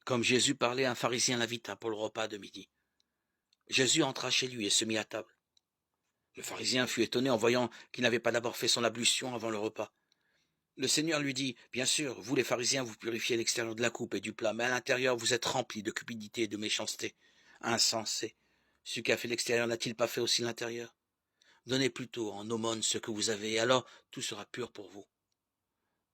Comme Jésus parlait, un pharisien l'invita pour le repas de midi. Jésus entra chez lui et se mit à table. Le pharisien fut étonné en voyant qu'il n'avait pas d'abord fait son ablution avant le repas. Le Seigneur lui dit, « Bien sûr, vous les pharisiens, vous purifiez l'extérieur de la coupe et du plat, mais à l'intérieur vous êtes remplis de cupidité et de méchanceté. Insensé. Celui qui a fait l'extérieur n'a-t-il pas fait aussi l'intérieur? Donnez plutôt en aumône ce que vous avez, et alors tout sera pur pour vous.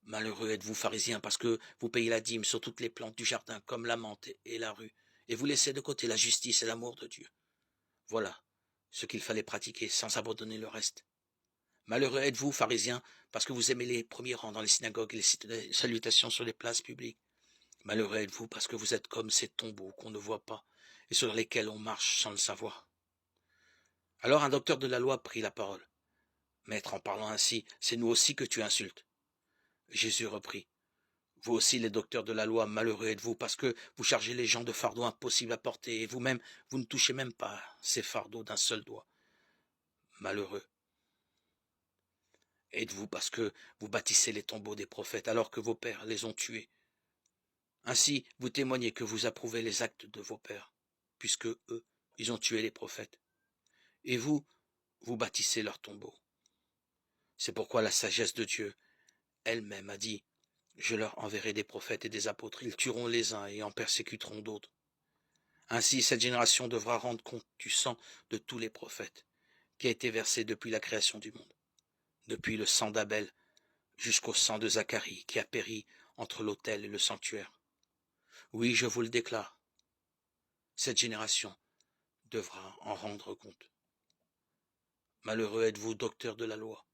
Malheureux êtes-vous, pharisiens, parce que vous payez la dîme sur toutes les plantes du jardin, comme la menthe et la rue, et vous laissez de côté la justice et l'amour de Dieu. Voilà ce qu'il fallait pratiquer sans abandonner le reste. Malheureux êtes-vous, pharisiens, parce que vous aimez les premiers rangs dans les synagogues et les salutations sur les places publiques. Malheureux êtes-vous, parce que vous êtes comme ces tombeaux qu'on ne voit pas et sur lesquels on marche sans le savoir. Alors un docteur de la loi prit la parole. Maître, en parlant ainsi, c'est nous aussi que tu insultes. Jésus reprit. Vous aussi, les docteurs de la loi, malheureux êtes-vous, parce que vous chargez les gens de fardeaux impossibles à porter, et vous-même, vous ne touchez même pas ces fardeaux d'un seul doigt. Malheureux êtes-vous, parce que vous bâtissez les tombeaux des prophètes, alors que vos pères les ont tués. Ainsi, vous témoignez que vous approuvez les actes de vos pères, puisque eux, ils ont tué les prophètes. Et vous, vous bâtissez leurs tombeaux. C'est pourquoi la sagesse de Dieu elle-même a dit, je leur enverrai des prophètes et des apôtres, ils tueront les uns et en persécuteront d'autres. Ainsi, cette génération devra rendre compte du sang de tous les prophètes, qui a été versé depuis la création du monde, depuis le sang d'Abel jusqu'au sang de Zacharie, qui a péri entre l'autel et le sanctuaire. Oui, je vous le déclare, cette génération devra en rendre compte. Malheureux êtes-vous, docteurs de la loi,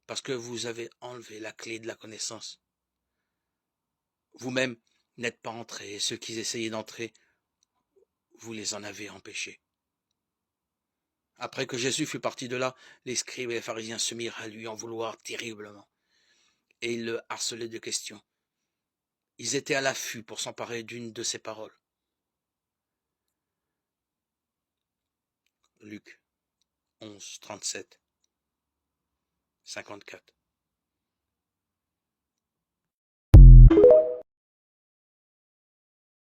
parce que vous avez enlevé la clé de la connaissance. Vous-même n'êtes pas entrés, et ceux qui essayaient d'entrer, vous les en avez empêchés. Après que Jésus fut parti de là, les scribes et les pharisiens se mirent à lui en vouloir terriblement, et ils le harcelaient de questions. Ils étaient à l'affût pour s'emparer d'une de ses paroles. Luc 11, 37, 54.